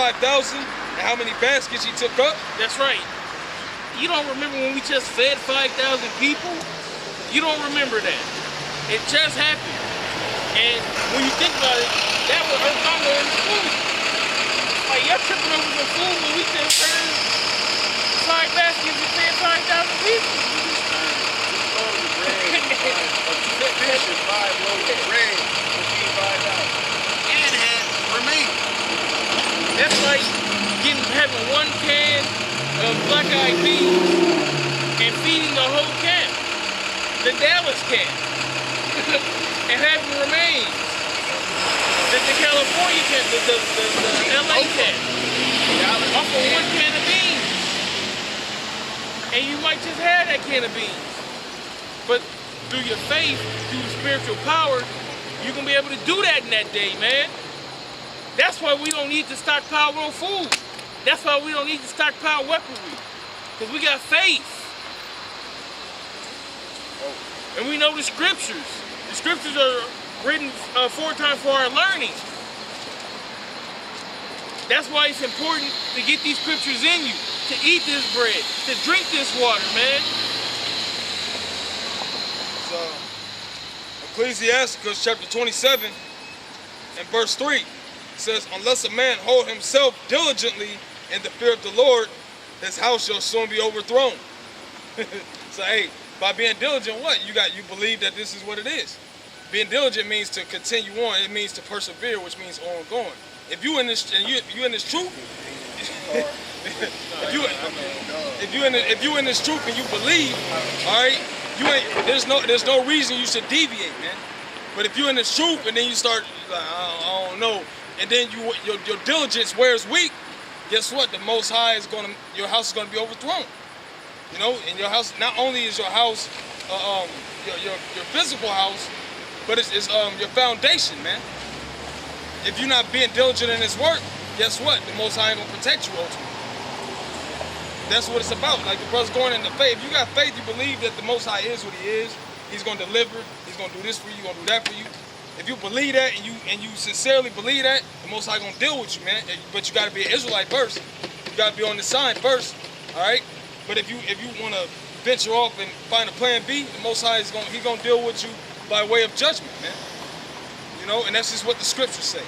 5,000 and how many baskets he took up? That's right. You don't remember when we just fed 5,000 people? You don't remember that. It just happened. And when you think about it, that was earth hunger in the food. Like, y'all tripping over the food when we just served 5 baskets and fed 5,000 people. Fish and 5 loaves of bread to feed 5,000. And had remained. That's like having 1 can of black-eyed peas and feeding the whole camp, the Dallas camp, and having remains. The California camp, the LA camp, off of 1 can of beans. And you might just have that can of beans. But through your faith, through the spiritual power, you're going to be able to do that in that day, man. That's why we don't need to stockpile no food. That's why we don't need to stockpile weaponry. Because we got faith. And we know the scriptures. The scriptures are written 4 times for our learning. That's why it's important to get these scriptures in you, to eat this bread, to drink this water, man. So, Ecclesiasticus chapter 27 and verse 3 says, unless a man hold himself diligently in the fear of the Lord, his house shall soon be overthrown. So, hey, by being diligent, what? You believe that this is what it is. Being diligent means to continue on. It means to persevere, which means ongoing. If you in this truth, if you in this truth and you believe, all right, there's no reason you should deviate, man. But if you in this truth and then you start like, I don't know, and then your diligence wears weak, guess what? The Most High your house is gonna be overthrown. You know, and your house, not only is your house your physical house, but it's your foundation, man. If you're not being diligent in His work, guess what? The Most High ain't gonna protect you ultimately. That's what it's about. Like the brother's going into faith. If you got faith, you believe that the Most High is what He is. He's gonna deliver. He's gonna do this for you. He's gonna do that for you. If you believe that and you sincerely believe that, the Most High gonna deal with you, man. But you gotta be an Israelite first. You gotta be on the sign first. All right. But if you wanna venture off and find a plan B, the Most High is gonna deal with you by way of judgment, man. You know, and that's just what the scriptures say.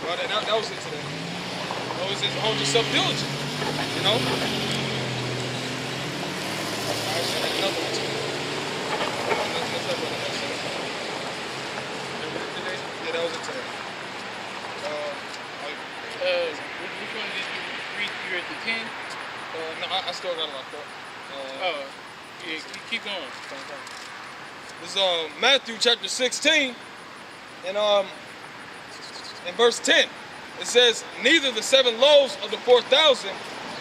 Well, that was it today. That was just hold yourself diligent. You know. I should have another one too. Yeah, that was it today. Which one did you read? You're at the 10? No, I still got it locked up. Yeah, keep going. This is Matthew chapter 16, and in verse 10, it says, neither the 7 loaves of the 4,000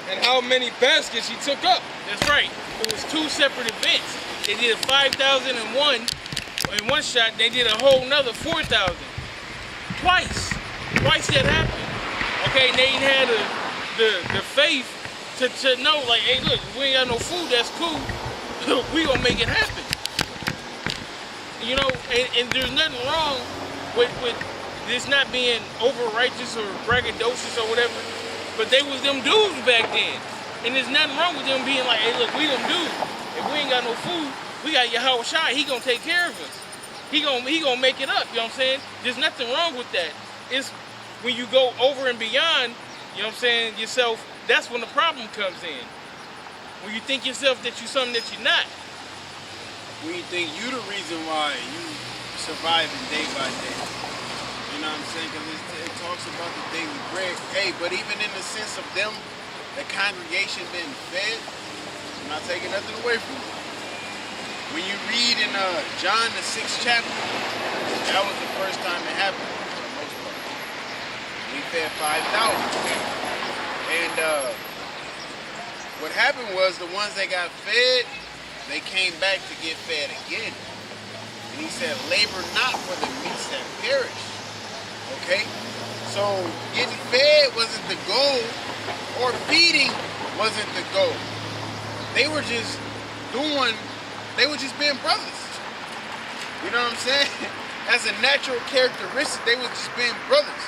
and how many baskets he took up. That's right. It was 2 separate events. They did a 5,000 in one shot. They did a whole nother 4,000. Twice that happened. Okay, they had the faith to know, like, hey, look, if we ain't got no food, that's cool. We gonna make it happen. You know, and there's nothing wrong with this not being over righteous or braggadocious or whatever, but they was them dudes back then. And there's nothing wrong with them being like, hey, look, we them dudes. If we ain't got no food, we got Yahweh Shai. He gonna take care of us. He gonna make it up, you know what I'm saying? There's nothing wrong with that. It's when you go over and beyond, you know what I'm saying, yourself, that's when the problem comes in. When you think yourself that you're something that you're not. When you think you the reason why you surviving day by day. You know what I'm saying? Because it talks about the daily bread. Hey, but even in the sense of them, the congregation being fed, I'm not taking nothing away from it. When you read in John the 6th chapter, that was the first time it happened, for the most part. He fed 5,000. And what happened was the ones that got fed, they came back to get fed again. And he said, labor not for the meats that perish. Okay? So getting fed wasn't the goal, or feeding wasn't the goal. They were just being brothers. You know what I'm saying? As a natural characteristic, they were just being brothers.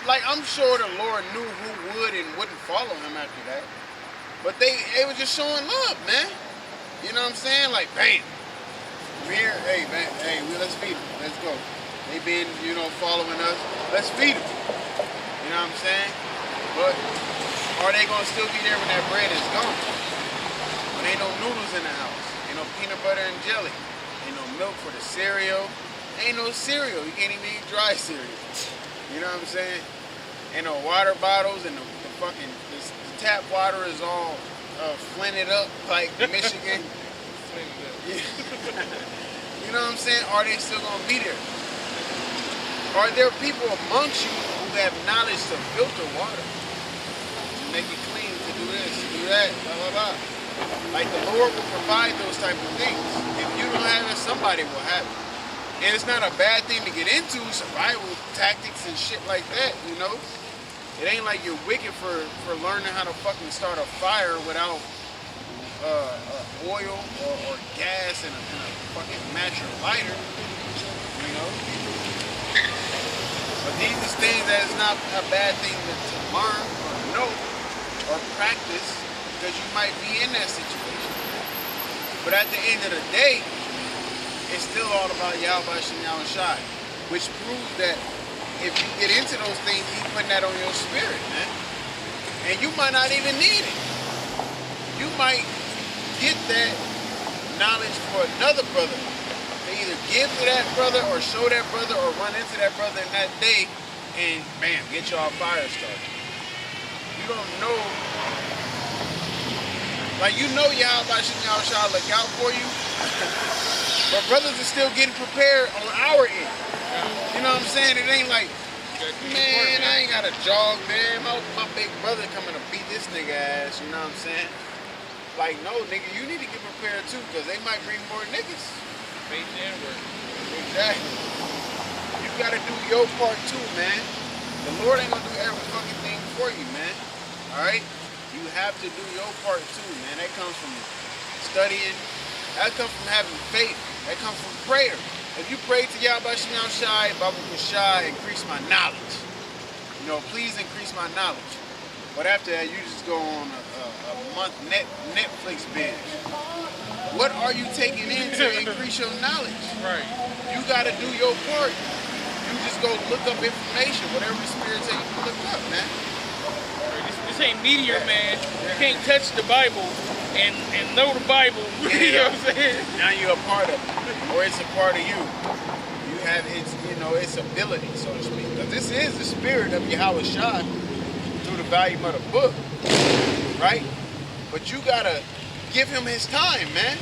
like I'm sure the Lord knew who would and wouldn't follow him after that. But they were just showing love, man. You know what I'm saying? Like, bam. We're here, hey man, hey, let's feed them. Let's go. They been, following us. Let's feed them. You know what I'm saying? But are they gonna still be there when that bread is gone? When ain't no noodles in the house, ain't no peanut butter and jelly, ain't no milk for the cereal, ain't no cereal. You can't even eat dry cereal. You know what I'm saying? Ain't no water bottles, and the fucking the tap water is all flinted up like Michigan. Yeah. You know what I'm saying? Are they still gonna be there? Are there people amongst you who have knowledge to filter water, to make it clean, to do this, to do that, blah blah blah? Like the Lord will provide those type of things. If you don't have it, somebody will have it. And it's not a bad thing to get into, survival tactics and shit like that, you know? It ain't like you're wicked for learning how to fucking start a fire without oil or gas and a fucking natural lighter, you know? But these are things that is not a bad thing to learn or know or practice, because you might be in that situation. But at the end of the day, it's still all about Yahweh Shem Yahweh Shai, which proves that if you get into those things, he's putting that on your spirit, man. And you might not even need it. You might get that knowledge for another brother. They either give to that brother or show that brother or run into that brother in that day and bam, get y'all fire started. You don't know. Like, you know Yahweh Shem Yahweh Shai look out for you. But brothers are still getting prepared on our end. You know what I'm saying? It ain't like, man, I ain't got a jog, man. My big brother coming to beat this nigga ass, you know what I'm saying? Like, no, nigga, you need to get prepared too, because they might bring more niggas. Faith and work. Exactly. You gotta do your part too, man. The Lord ain't gonna do every fucking thing for you, man. Alright? You have to do your part too, man. That comes from studying. That comes from having faith. That comes from prayer. If you pray to Yahweh Shem Yahweh Shai, Baba Kushai, increase my knowledge. You know, please increase my knowledge. But after that, you just go on a month Netflix binge. What are you taking in to increase your knowledge? Right. You gotta do your part. You just go look up information, whatever the spirit tells you to look up, man. This ain't meteor, man. You can't touch the Bible and know the Bible. You know what I'm saying? Now you're a part of it, or it's a part of you. You have its, its ability, so to speak. Because this is the spirit of Yahweh Shai through the volume of the book, right? But you gotta give him his time, man.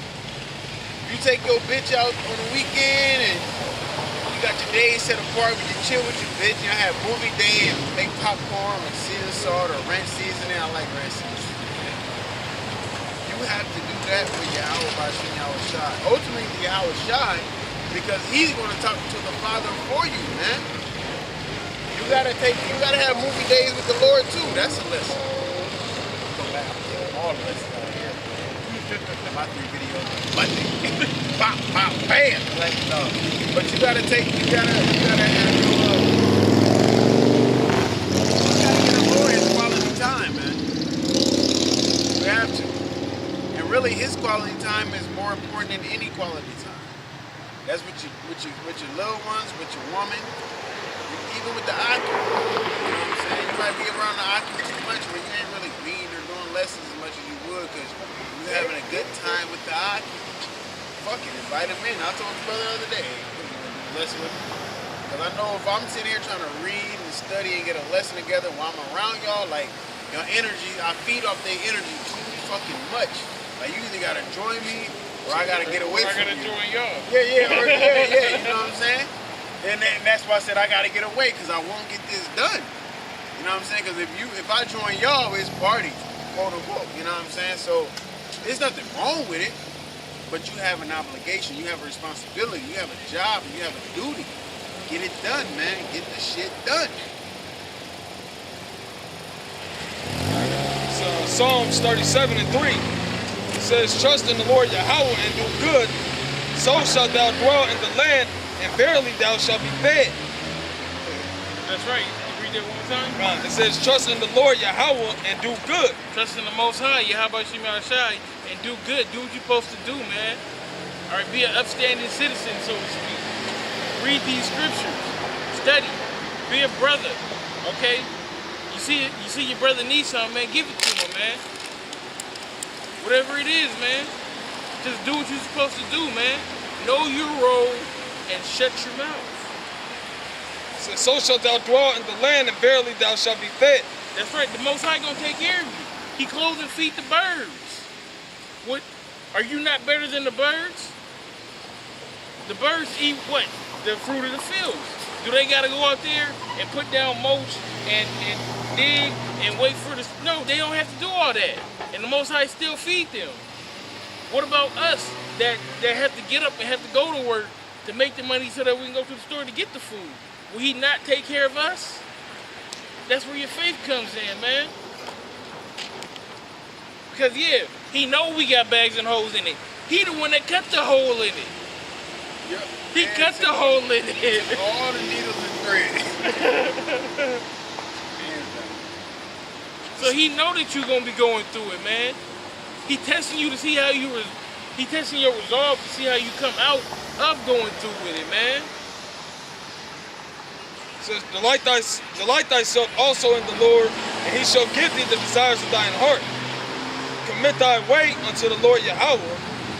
You take your bitch out on the weekend and you got your days set apart when you chill with your bitch. You have movie day and make popcorn with Caesar salt or ranch seasoning. I like ranch seasoning. You have to do that for Yahweh Shem Yahweh Shai. Ultimately, Yahweh Shai, because he's going to talk to the Father for you, man. You gotta have movie days with the Lord too. That's a lesson. Go back, I'm taking all the lessons out of here. My 3 videos on Monday. Bop, bop, bam. Like, no. But you gotta have your, you gotta get the Lord his quality time, man. You have to. And really, his quality time is more important than any quality time. That's with your little ones, with your woman, even with the Aki. You know what I'm saying? You might be around the Aki too much, but you ain't really reading or doing lessons as much as you would because you're having a good time with the Aki. Fuck it, invite him in. I told the brother the other day, lesson with me. Because I know if I'm sitting here trying to read and study and get a lesson together while I'm around y'all, like, your energy, I feed off their energy too fucking much. Like, you either gotta join me or I gotta get away from you. I gotta join y'all. Yeah, you know what I'm saying? And that's why I said I gotta get away, because I won't get this done. You know what I'm saying? Because if I join y'all, it's party, quote unquote. You know what I'm saying? So there's nothing wrong with it, but you have an obligation, you have a responsibility, you have a job, you have a duty. Get it done, man. Get the shit done. So Psalms 37:3 says, "Trust in the Lord Yahweh and do good, so shalt thou dwell in the land, and verily thou shalt be fed." That's right. You read that one more time. It says, trust in the Lord Yahweh and do good. Trust in the Most High, Yahweh Shema Shai, and do good. Do what you're supposed to do, man. All right, be an upstanding citizen, so to speak. Read these scriptures. Study. Be a brother, okay? You see your brother needs something, man, give it to him, man. Whatever it is, man. Just do what you're supposed to do, man. Know your role and shut your mouth. It says, so shalt thou dwell in the land, and verily thou shalt be fed. That's right. The Most High gonna take care of you. He clothes and feed the birds. What? Are you not better than the birds? The birds eat what? The fruit of the fields. Do they gotta go out there and put down mulch and dig and wait for the... No, they don't have to do all that. And the Most High still feed them. What about us that have to get up and have to go to work to make the money so that we can go to the store to get the food? Will he not take care of us? That's where your faith comes in, man. Because, yeah, he know we got bags and holes in it. He the one that cut the hole in it. Yep. He cut the hole in it. All the needles and thread. So he know that you're gonna be going through it, man. He testing you to see how he testing your resolve to see how you come out of going through with it, man. It says, delight thyself also in the Lord, and he shall give thee the desires of thine heart. Commit thy way unto the Lord Yahweh.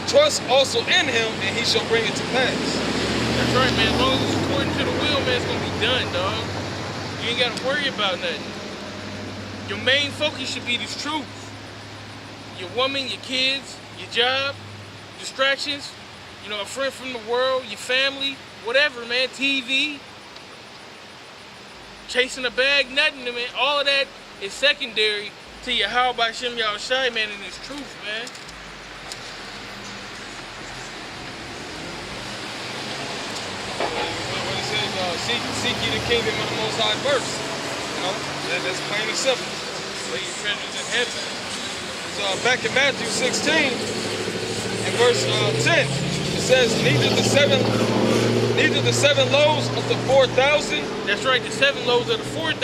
Trust also in him, and he shall bring it to pass. That's right, man. As long as it's according to the will, man, it's gonna be done, dog. You ain't gotta worry about nothing. Your main focus should be this truth. Your woman, your kids, your job, distractions, you know, a friend from the world, your family, whatever, man, TV, chasing a bag, nothing, man. All of that is secondary to your how by Shem Yahushai, man, and it's truth, man. When it says, seek ye the kingdom of the Most High first. You know, that's plain and simple. Lay your treasures in heaven. So back in Matthew 16, in verse 10, it says, neither the seven loaves of the 4,000. That's right, the 7 loaves of the 4,000.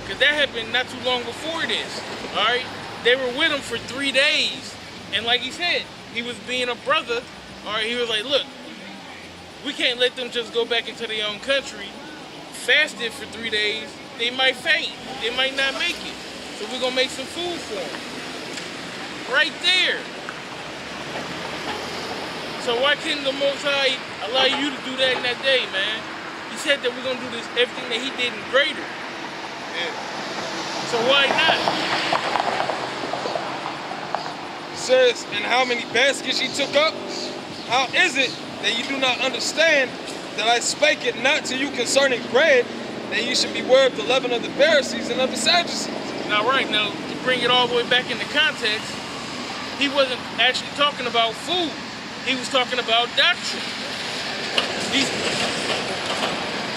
Because that happened not too long before this. All right? They were with him for 3 days. And like he said, he was being a brother. All right, he was like, look, we can't let them just go back into their own country, fasted for 3 days. They might faint. They might not make it. So we're going to make some food for them. Right there. So why couldn't the Most High allow you to do that in that day, man? He said that we're going to do this, everything that he did in greater. Yeah. So why not? It says, and how many baskets ye took up? How is it that you do not understand that I spake it not to you concerning bread, that you should beware of the leaven of the Pharisees and of the Sadducees? Now, right now, to bring it all the way back into context, he wasn't actually talking about food. He was talking about doctrine. It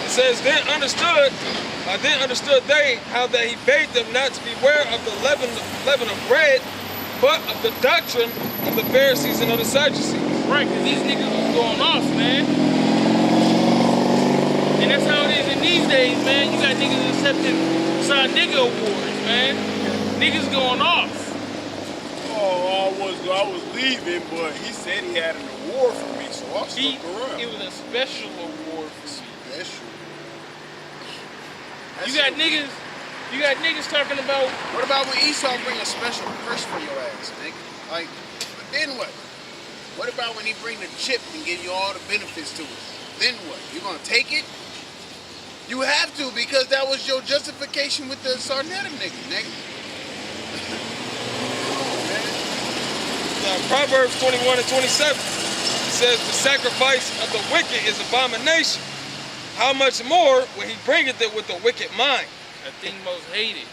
says, then understood they how that he bade them not to beware of the leaven of bread, but of the doctrine of the Pharisees and of the Sadducees. Right, because these niggas was going off, man. And that's how it is in these days, man. You got niggas accepting side nigga awards, man. Niggas going off. Oh, I was leaving, but he said he had an award for me, so I stuck around. It was a special award for me. Special. You got niggas talking about... What about when Esau bring a special purse for your ass, nigga? Like, but then what? What about when he bring the chip and give you all the benefits to it? Then what? You gonna take it? You have to, because that was your justification with the Sarnetum nigga, nigga. Proverbs 21 and 27 says, the sacrifice of the wicked is abomination. How much more when he bringeth it with a wicked mind? A thing most hated.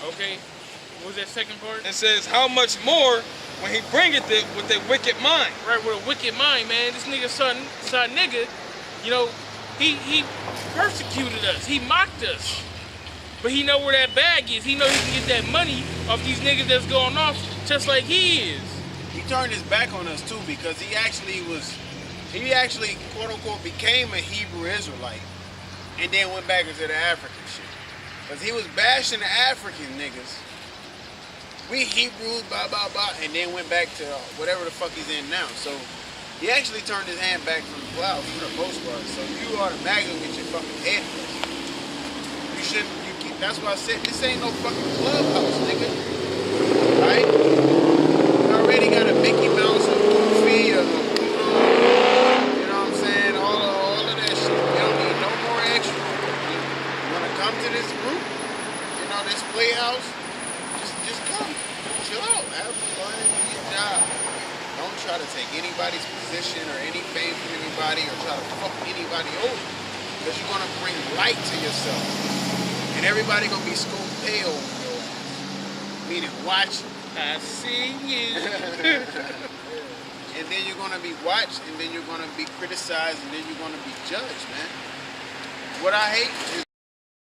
Okay, what was that second part? It says, how much more when he bringeth it with a wicked mind? Right, with a wicked mind, man. This nigga, son nigga, you know, he persecuted us. He mocked us. But he know where that bag is. He know he can get that money off these niggas that's going off just like he is. He turned his back on us too, because he actually quote unquote became a Hebrew Israelite and then went back into the African shit. Because he was bashing the African niggas. We Hebrews, blah, blah, blah, and then went back to whatever the fuck he's in now. So he actually turned his hand back from the plow for the most part. So you automatically get your fucking head pushed. You shouldn't, that's why I said, this ain't no fucking clubhouse, nigga. Right? You already got a Mickey Mouse, a Goofy, a you know what I'm saying? All of that shit. You don't need no more extra. You wanna come to this group, you know, this playhouse, just come. Chill out. Have fun, do your job. Don't try to take anybody's position or any fame from anybody or try to fuck anybody over. Because you're gonna bring light to yourself. And everybody gonna be skull pale on your ass. Meaning watching. I see you. And then you're gonna be watched, and then you're gonna be criticized, and then you're gonna be judged, man. What I hate is